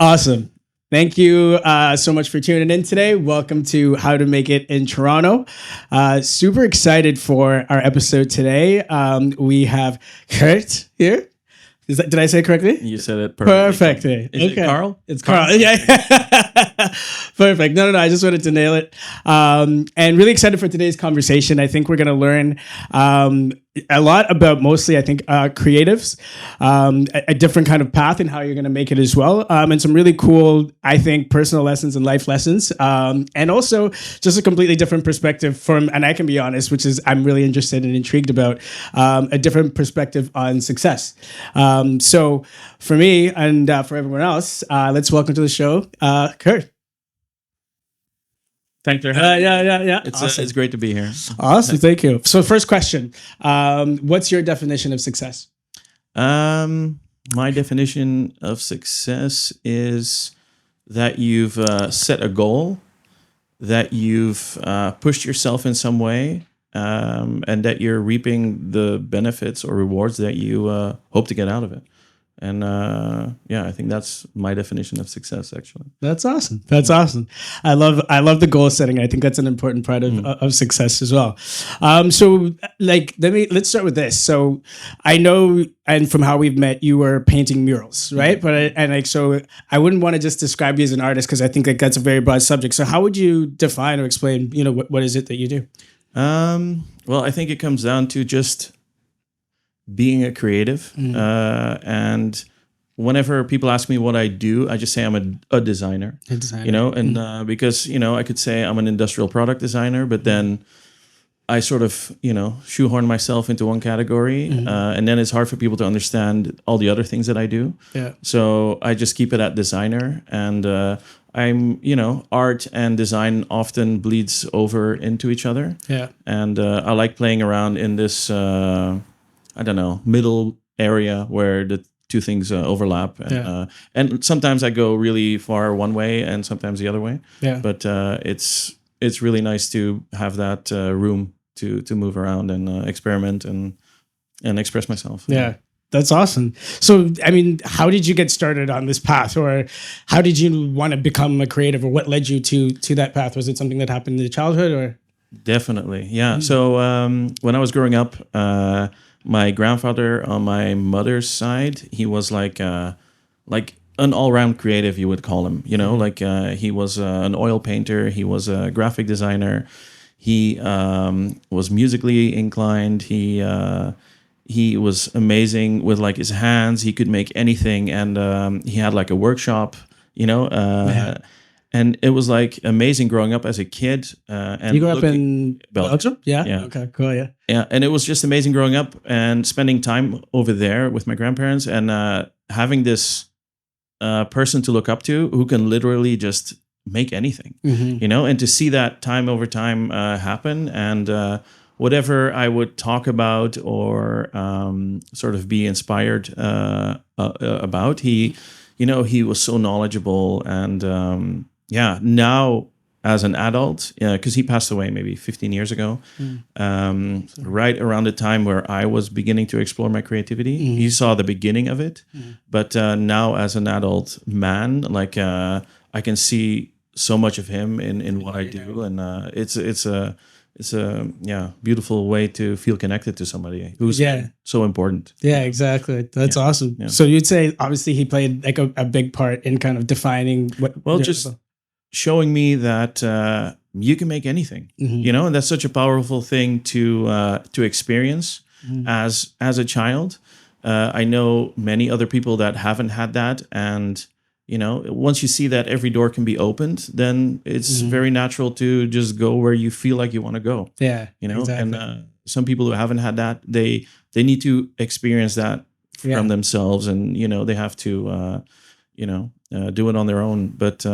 Awesome. Thank you so much for tuning in today. Welcome to How to Make It in Toronto. Super excited for our episode today. We have Geert here. Did I say it correctly? You said it perfectly. Perfect. Is it Carl? It's Carl. Yeah. Perfect. No. I just wanted to nail it. And really excited for today's conversation. I think we're going to learn a lot about mostly, I think, creatives, a different kind of path and how you're going to make it as well. And some really cool, I think, personal lessons and life lessons. And also just a completely different perspective from, and I can be honest, which is I'm really interested and intrigued about a different perspective on success. So for me and for everyone else, let's welcome to the show, Geert. Thanks for having me. Yeah. Awesome. It's great to be here. Awesome. Thank you. So first question, what's your definition of success? My definition of success is that you've set a goal, that you've pushed yourself in some way, and that you're reaping the benefits or rewards that you hope to get out of it. And I think that's my definition of success. Actually, that's awesome. I love the goal setting. I think that's an important part of success as well. So let's start with this. So I know, and from how we've met, you were painting murals, right? So I wouldn't want to just describe you as an artist because I think that's a very broad subject. So how would you define or explain, what is it that you do? Well, I think it comes down to just being a creative. And whenever people ask me what I do, I just say I'm a designer. Because, I could say I'm an industrial product designer, but then I sort of, shoehorn myself into one category. And then it's hard for people to understand all the other things that I do. Yeah. So I just keep it at designer. And I'm, art and design often bleeds over into each other. Yeah. And I like playing around in this middle area where the two things overlap. And sometimes I go really far one way and sometimes the other way. Yeah. But it's really nice to have that room to move around and experiment and express myself. Yeah. That's awesome. So, I mean, how did you get started on this path, or how did you want to become a creative, or what led you to that path? Was it something that happened in your childhood, or? Definitely. Yeah. So when I was growing up, my grandfather on my mother's side, he was like an all-round creative, you would call him. He was an oil painter. He was a graphic designer. He was musically inclined. He was amazing with his hands. He could make anything, and he had a workshop. And it was amazing growing up as a kid. And you grew up in Belgium? Yeah. Okay, cool. Yeah. Yeah. And it was just amazing growing up and spending time over there with my grandparents and having this person to look up to who can literally just make anything, and to see that time over time happen. And whatever I would talk about or sort of be inspired about, he was so knowledgeable. And now as an adult, because he passed away maybe 15 years ago, right around the time where I was beginning to explore my creativity. He saw the beginning of it. But now as an adult man, I can see so much of him in what I do. And it's a beautiful way to feel connected to somebody who's so important. Yeah, exactly. That's awesome. Yeah. So you'd say obviously he played a big part in kind of defining what. Well, just showing me that you can make anything, and that's such a powerful thing to experience as a child. I know many other people that haven't had that, and once you see that every door can be opened, then it's very natural to just go where you feel like you want to go. Yeah, exactly. And some people who haven't had that, they need to experience that from themselves, and they have to do it on their own. But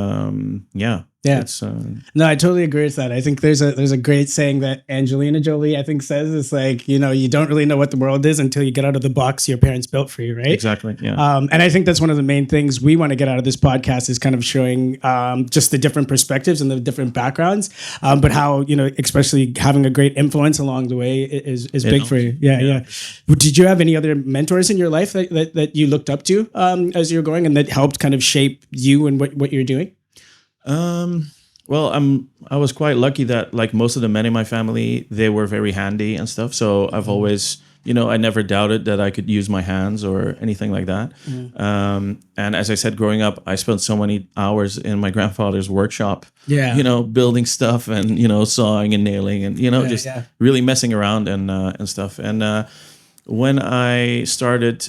Yeah. It's No, I totally agree with that. I think there's a great saying that Angelina Jolie, I think, says. It's like, you don't really know what the world is until you get out of the box your parents built for you, right? exactly, yeah. And I think that's one of the main things we want to get out of this podcast is kind of showing just the different perspectives and the different backgrounds, but how, especially having a great influence along the way is big for you. Yeah. Did you have any other mentors in your life that you looked up to as you were going and that helped kind of shape you and what you're doing? Well, I was quite lucky that like most of the men in my family, they were very handy and stuff. So I've always, I never doubted that I could use my hands or anything like that. And as I said, growing up, I spent so many hours in my grandfather's workshop, building stuff and, sawing and nailing and, really messing around and stuff. And, when I started,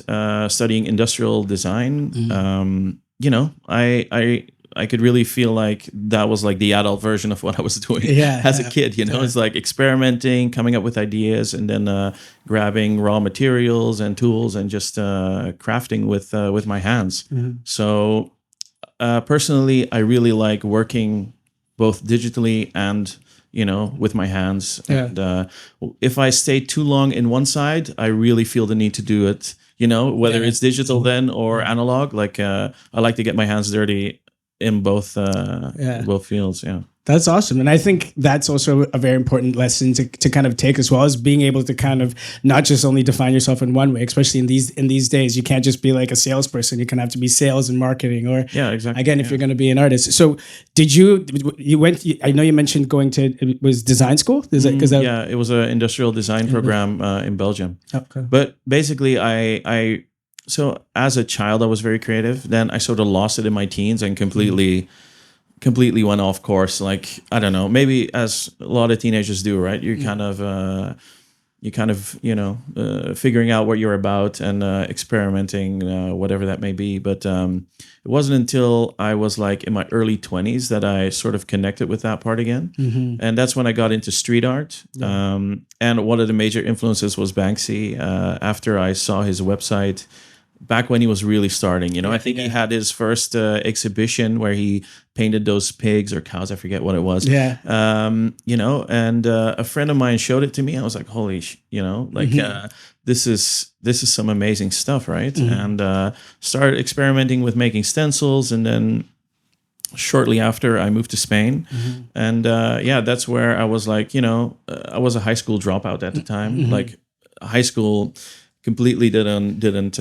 studying industrial design, I could really feel like that was like the adult version of what I was doing as a kid. It's like experimenting, coming up with ideas, and then grabbing raw materials and tools and just crafting with my hands. So personally, I really like working both digitally and with my hands. And if I stay too long in one side, I really feel the need to do it. Whether it's digital then or analog. Like I like to get my hands dirty in both fields. That's awesome. And I think that's also a very important lesson to kind of take as well, as being able to kind of not just only define yourself in one way, especially in these days. You can't just be like a salesperson. You can have to be sales and marketing, or exactly. Again, if you're going to be an artist. So did you went, I know you mentioned going to, it was design school? It was an industrial design program in Belgium. Okay. But basically so as a child, I was very creative. Then I sort of lost it in my teens and completely went off course. Like, I don't know, maybe as a lot of teenagers do, right? You're kind of, figuring out what you're about and experimenting, whatever that may be. But it wasn't until I was like in my early 20s that I sort of connected with that part again. And that's when I got into street art. And one of the major influences was Banksy. After I saw his website, back when he was really starting, I think he had his first exhibition where he painted those pigs or cows. I forget what it was. And a friend of mine showed it to me. I was like, holy, this is some amazing stuff, right? And started experimenting with making stencils. And then shortly after, I moved to Spain. And that's where I was like, I was a high school dropout at the time. Like high school completely didn't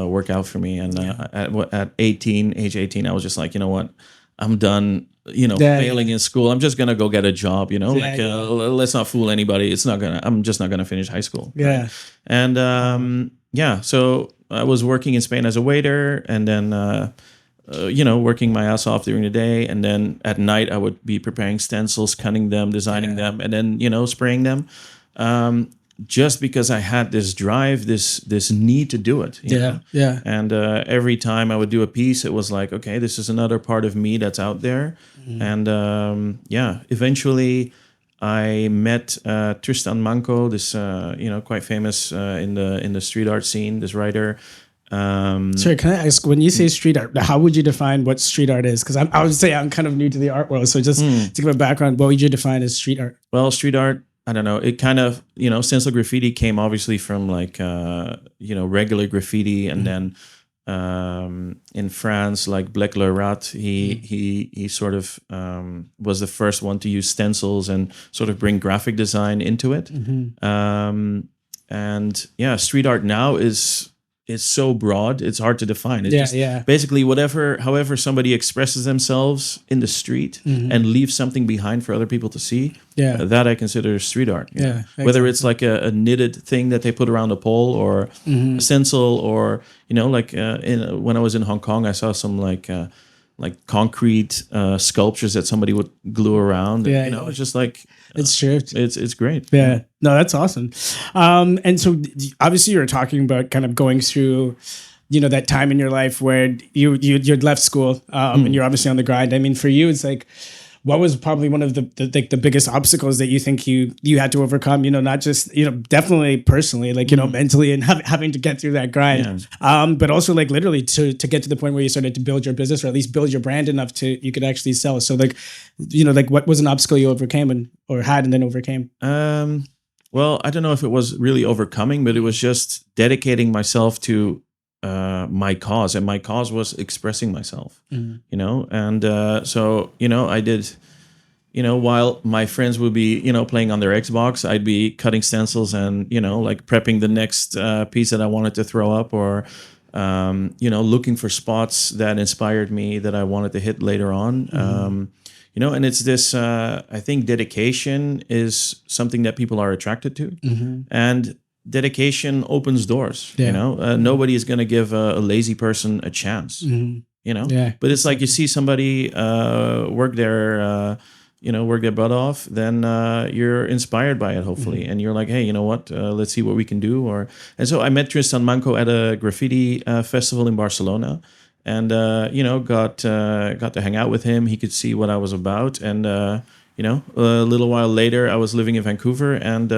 work out for me. And at age 18, I was just like, you know what, I'm done, failing in school. I'm just gonna go get a job, let's not fool anybody. I'm just not gonna finish high school. Right? And so I was working in Spain as a waiter, and then working my ass off during the day, and then at night I would be preparing stencils, cutting them, designing them, and then spraying them. Just because I had this drive, this need to do it. You know? And every time I would do a piece, it was like, okay, this is another part of me that's out there. And eventually I met Tristan Manco, this quite famous in the street art scene, this writer. Sorry, can I ask, when you say street art, how would you define what street art is? Because I would say I'm kind of new to the art world, so just to give a background, what would you define as street art? Well, street art, I don't know. It kind of, stencil graffiti came obviously from like, regular graffiti. And then in France, like Black Le Rat, he sort of was the first one to use stencils and sort of bring graphic design into it. Street art now is so broad, it's hard to define. It's basically however somebody expresses themselves in the street and leaves something behind for other people to see. That I consider street art. Whether it's like a knitted thing that they put around a pole, or a stencil, or when I was in Hong Kong, I saw some like concrete sculptures that somebody would glue around. It's just like it's true. It's great. No, that's awesome. And so obviously you're talking about kind of going through, that time in your life where you'd left school and you're obviously on the grind. I mean, for you, it's like, what was probably one of the biggest obstacles that you think you had to overcome? Not just definitely personally, like mentally, and having to get through that grind, but also like literally to get to the point where you started to build your business, or at least build your brand enough to you could actually sell. So like, like what was an obstacle you overcame or had and then overcame? Well, I don't know if it was really overcoming, but it was just dedicating myself to my cause, and my cause was expressing myself. And so I did. While my friends would be playing on their Xbox, I'd be cutting stencils and like prepping the next piece that I wanted to throw up, or looking for spots that inspired me that I wanted to hit later on. And it's this, I think dedication is something that people are attracted to. And dedication opens doors. Nobody is going to give a lazy person a chance. But it's like you see somebody work their butt off, then you're inspired by it, hopefully, and you're like, hey, you know what? Let's see what we can do. And so I met Tristan Manco at a graffiti festival in Barcelona, and got to hang out with him. He could see what I was about, and a little while later, I was living in Vancouver, and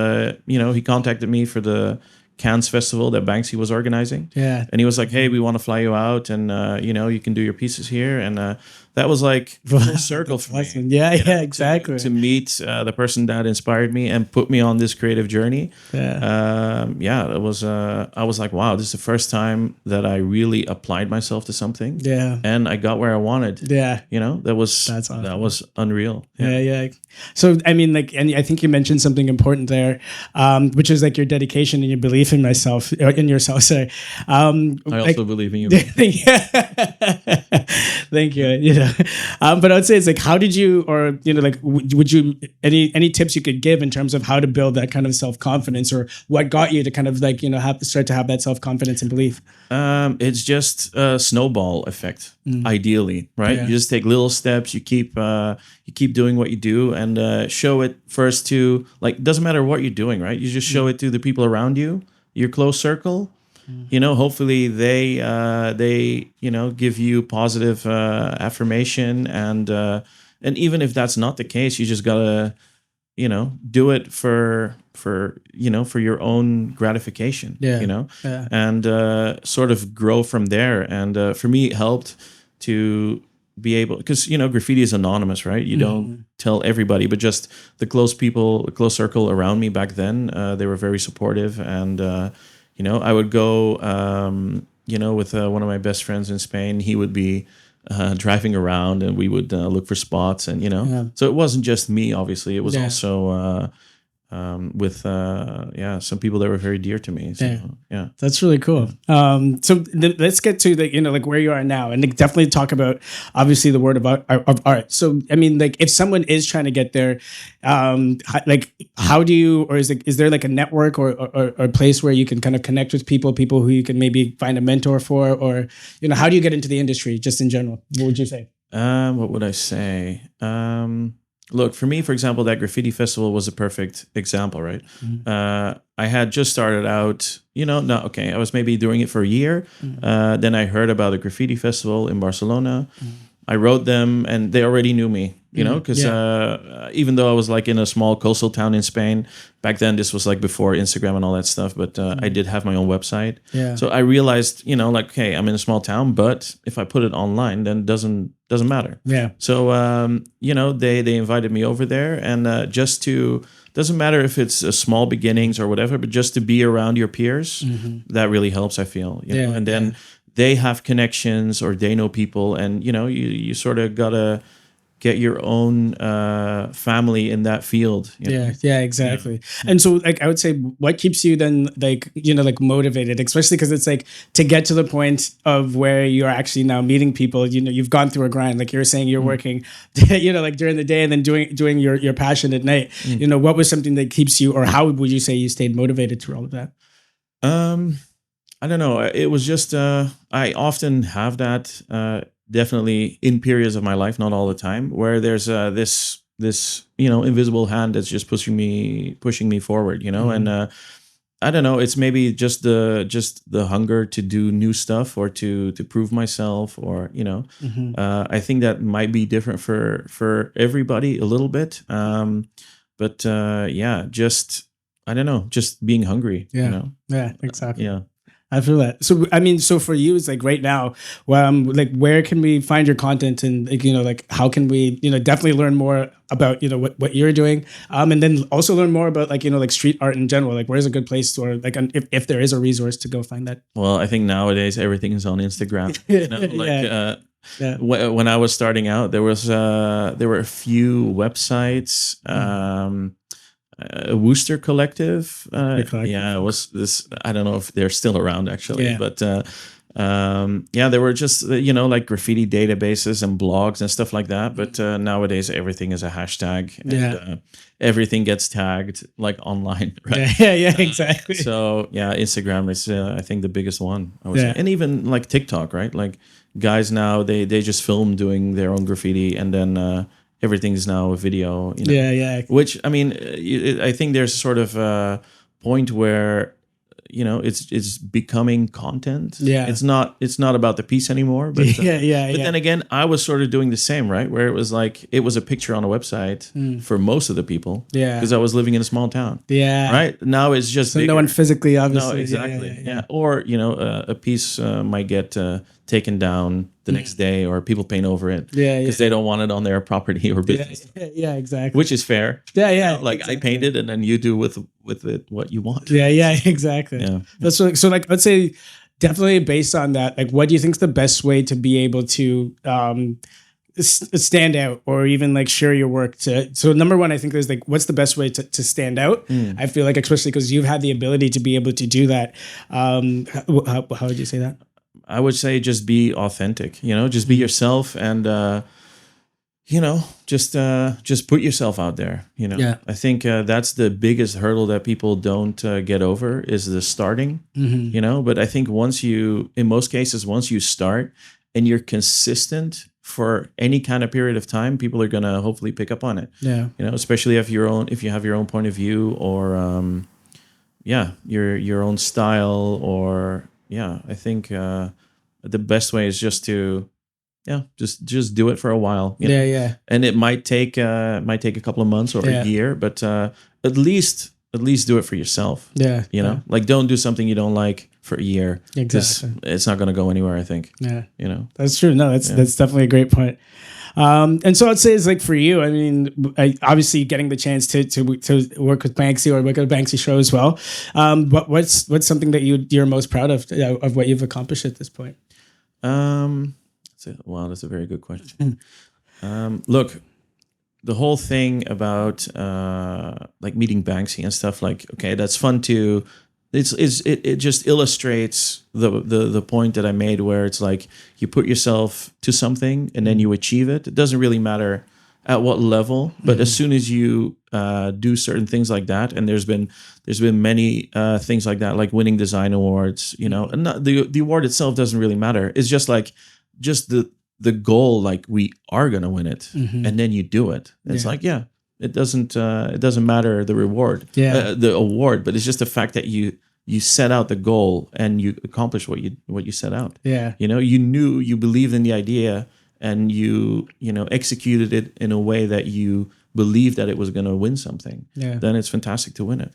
he contacted me for the Cannes festival that Banksy was organizing. Yeah. And he was like, hey, we want to fly you out, and you can do your pieces here. And that was like full circle for me. Yeah, exactly. To meet the person that inspired me and put me on this creative journey. It was I was like, wow, this is the first time that I really applied myself to something. Yeah. And I got where I wanted. Yeah. That's awesome. That was unreal. Yeah. So I mean, like, and I think you mentioned something important there, which is like your dedication and your belief in yourself. Sorry. I also believe in you. Thank you. But I would say it's like, how did you, or like, would you any tips you could give in terms of how to build that kind of self-confidence, or what got you to kind of like start to have that self-confidence and belief? It's just a snowball effect. Ideally, right? You just take little steps. You keep doing what you do, and show it first to, like, doesn't matter what you're doing, right? You just show it to the people around you, your close circle. Hopefully they give you positive affirmation, and even if that's not the case, you just gotta do it for your own gratification. And sort of grow from there. And for me, it helped to be able, because graffiti is anonymous, right? You don't tell everybody, but just the close circle around me back then, they were very supportive. And I would go with one of my best friends in Spain. He would be driving around, and we would look for spots, and so it wasn't just me, obviously. It was also with some people that were very dear to me. So, yeah. That's really cool. So let's get to the like where you are now, and definitely talk about obviously the word of art. So I mean, like, if someone is trying to get there, like, how do you, or is there like a network or a place where you can kind of connect with people who you can maybe find a mentor for, or how do you get into the industry just in general? What would you say? What would I say? Look, for me, for example, that graffiti festival was a perfect example, right? I had just started out, I was maybe doing it for a year. Then I heard about a graffiti festival in Barcelona. I wrote them, and they already knew me, because even though I was like in a small coastal town in Spain, back then, this was like before Instagram and all that stuff, but I did have my own website. So I realized, like, hey, I'm in a small town, but if I put it online, then it doesn't matter. So, they invited me over there, and just to, doesn't matter if it's a small beginnings or whatever, but just to be around your peers, that really helps, I feel. And then they have connections, or they know people, and you sort of gotta get your own family in that field. Exactly. And so, like, I would say, what keeps you then, like, like, motivated, especially because it's like, to get to the point of where you're actually now meeting people, you've gone through a grind, like you're saying, you're working, like during the day, and then doing your passion at night. What was something that keeps you, or how would you say you stayed motivated through all of that? I don't know. It was just, I often have that, definitely in periods of my life, not all the time, where there's this invisible hand that's just pushing me forward, and I don't know. It's maybe just the hunger to do new stuff or to prove myself, or I think that might be different for everybody a little bit. But yeah, just I don't know, just being hungry. Yeah. Yeah, exactly. Yeah. I feel that. So I mean, so for you, it's like right now, like where can we find your content, and like, like how can we, definitely learn more about, what you're doing, and then also learn more about like, like street art in general. Like, where's a good place, or like if there is a resource to go find that. Well, I think nowadays everything is on Instagram. Yeah. When I was starting out, there were a few websites. Wooster Collective. Yeah, it was this. I don't know if they're still around actually, Yeah. but yeah, there were just like graffiti databases and blogs and stuff like that. But nowadays everything is a hashtag, and everything gets tagged like online, right? Yeah, exactly. So yeah, Instagram is I think the biggest one, I would say, and even like TikTok, right? Like guys now they just film doing their own graffiti, and then everything is now a video. Yeah. Which I mean, I think there's sort of a point where it's becoming content. Yeah. It's not about the piece anymore. But But then again, I was sort of doing the same, right? Where it was like it was a picture on a website for most of the people. Yeah. Because I was living in a small town. Yeah. Right now it's just so no one physically, obviously. No, exactly. Yeah. Or a piece might get taken down the next day, or people paint over it because they don't want it on their property or business. Yeah, exactly. Which is fair. Yeah. Like exactly. I painted, and then you do with it what you want. Yeah, exactly. Yeah. That's so like, let's say definitely based on that, like what do you think is the best way to be able to stand out, or even like share your work so number one, I think there's like, what's the best way to stand out? I feel like, especially because you've had the ability to be able to do that. How would you say that? I would say just be authentic, just be yourself, and just put yourself out there. I think that's the biggest hurdle that people don't get over, is the starting. But I think in most cases, once you start and you're consistent for any kind of period of time, people are gonna hopefully pick up on it. Yeah. Especially if you have your own point of view, or your own style, or I think the best way is just to just do it for a while. Yeah. And it might take a couple of months or a year, but at least do it for yourself. Yeah. Like don't do something you don't like for a year. Exactly. It's not going to go anywhere, I think. Yeah. That's true. No, that's definitely a great point. And so I'd say it's like for you, I mean, obviously getting the chance to work with Banksy or work at a Banksy show as well. But what's something that you're most proud of what you've accomplished at this point? Wow, that's a very good question. Look, the whole thing about like meeting Banksy and stuff, like, okay, that's fun too. It just illustrates the point that I made, where it's like you put yourself to something and then you achieve it. It doesn't really matter at what level, but as soon as you do certain things like that, and there's been many things like that, like winning design awards, and the award itself doesn't really matter. It's just like the goal, like we are gonna win it, and then you do it. It's like it doesn't matter the reward, the award, but it's just the fact that you set out the goal and you accomplish what you set out. You believed in the idea, and you executed it in a way that you believed that it was going to win something. Then it's fantastic to win it.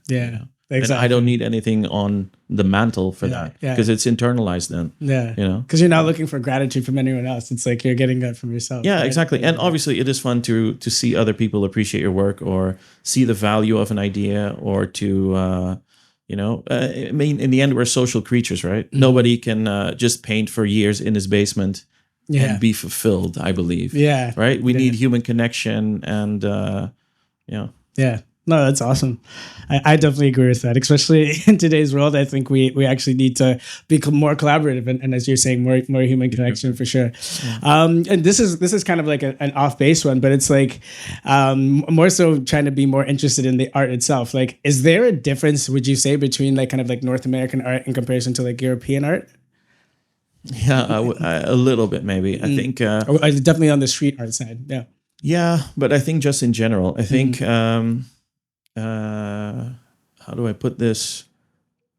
Exactly. And I don't need anything on the mantle for that, because it's internalized then. Because you're not looking for gratitude from anyone else. It's like you're getting that from yourself. Right? Exactly. And obviously it is fun to see other people appreciate your work, or see the value of an idea, or to I mean, in the end, we're social creatures, right? Nobody can just paint for years in his basement and be fulfilled, I believe. Right? We need human connection, and No, that's awesome. I definitely agree with that, especially in today's world. I think we actually need to become more collaborative, and as you're saying, more human connection for sure. And this is kind of like an off base one, but it's like more so trying to be more interested in the art itself. Like, is there a difference, would you say, between like kind of like North American art in comparison to like European art? A little bit maybe. I think definitely on the street art side. Yeah, but I think just in general, I think. How do I put this?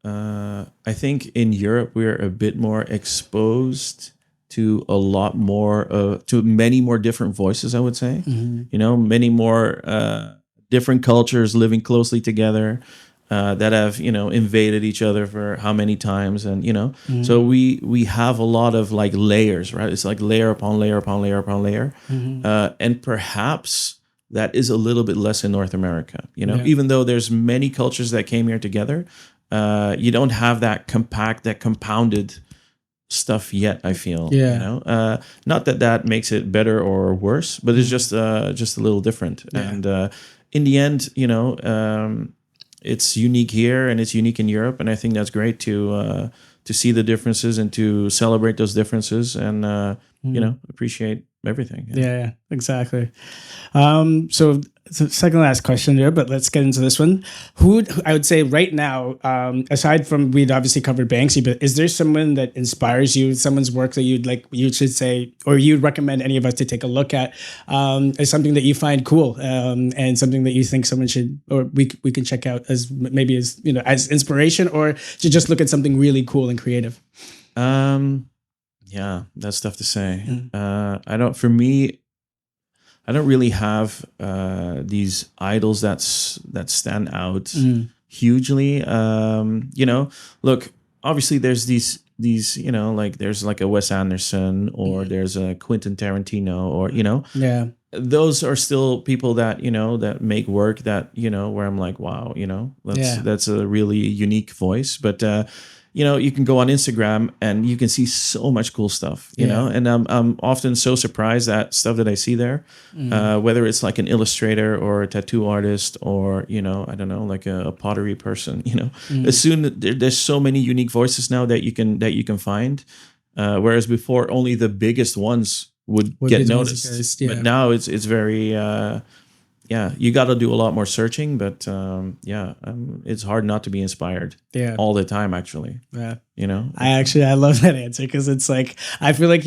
I think in Europe we're a bit more exposed to a lot more, to many more different voices. I would say, many more different cultures living closely together. That have invaded each other for how many times, and so we have a lot of like layers, right? It's like layer upon layer upon layer upon layer, and perhaps that is a little bit less in North America. Even though there's many cultures that came here together, you don't have that compounded stuff yet. I feel, not that makes it better or worse, but it's just a little different. And in the end, it's unique here and it's unique in Europe, and I think that's great to see the differences and to celebrate those differences and appreciate everything. Yeah, exactly. So second last question here, but let's get into this one. Who I would say right now, aside from, we'd obviously covered Banksy, but is there someone that inspires you, someone's work that you should say, or you'd recommend any of us to take a look at, as something that you find cool, and something that you think someone should, or we can check out as maybe as as inspiration, or to just look at something really cool and creative? Yeah, that's tough to say. I don't really have these idols that stand out hugely. Look, obviously there's these like there's like a Wes Anderson, or there's a Quentin Tarantino, or those are still people that that make work that where I'm like, wow, that's a really unique voice. But you can go on Instagram and you can see so much cool stuff, and I'm often so surprised at stuff that I see there, whether it's like an illustrator or a tattoo artist, or, I don't know, like a pottery person, as soon there's so many unique voices now that you can find, whereas before only the biggest ones would get noticed. But now it's very, you got to do a lot more searching, but it's hard not to be inspired all the time, actually. I love that answer, because it's like, I feel like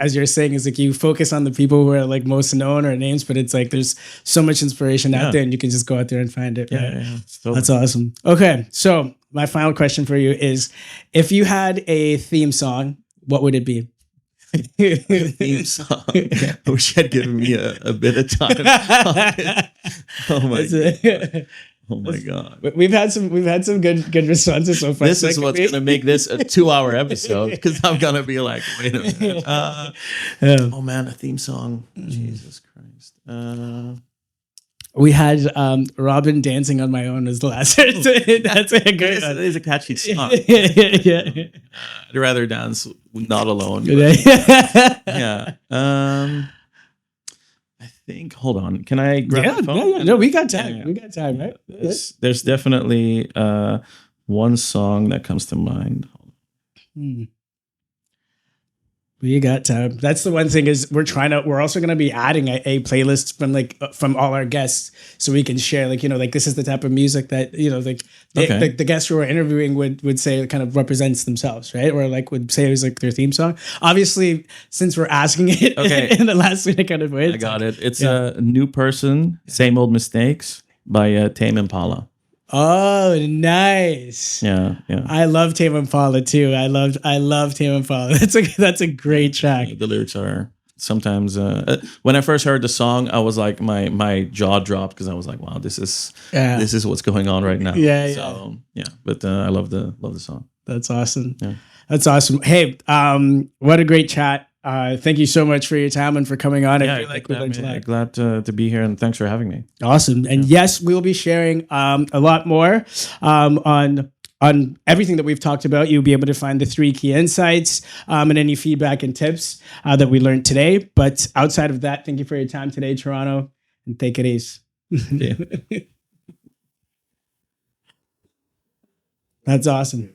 as you're saying, is like you focus on the people who are like most known or names, but it's like there's so much inspiration out there, and you can just go out there and find it. Totally. That's awesome. Okay, so my final question for you is, if you had a theme song, what would it be? Theme song. I wish I'd given me a bit of time. Oh my god. We've had some good responses so far. This is what's gonna make this a 2-hour episode, because I'm gonna be like, wait a minute. Oh man, a theme song. Jesus Christ. We had Robin Dancing on My Own as the last. That's a great one. It is a catchy song. I'd rather dance not alone. Yeah. I think. Hold on. Can I grab the phone? Yeah. No, we got time. We got time, right? There's definitely one song that comes to mind. We got time. That's the one thing, is we're also going to be adding a playlist from all our guests, so we can share like this is the type of music that the guests who are interviewing would say it kind of represents themselves, right? Or like would say it was like their theme song. Obviously, since we're asking it in the last minute kind of way. I got it. It's a New Person, Same Old Mistakes by Tame Impala. Oh, nice. Yeah. I love Tame Impala too. I love Tame Impala. That's a great track. The lyrics are sometimes when I first heard the song, I was like, my jaw dropped, because I was like, wow, this is what's going on right now. But I love the song. That's awesome. That's awesome. Hey, what a great chat. Thank you so much for your time and for coming on. I feel like glad to be here, and thanks for having me. Awesome. And yes, we'll be sharing a lot more on everything that we've talked about. You'll be able to find the 3 key insights and any feedback and tips that we learned today. But outside of that, thank you for your time today, Toronto, and take it easy. That's awesome.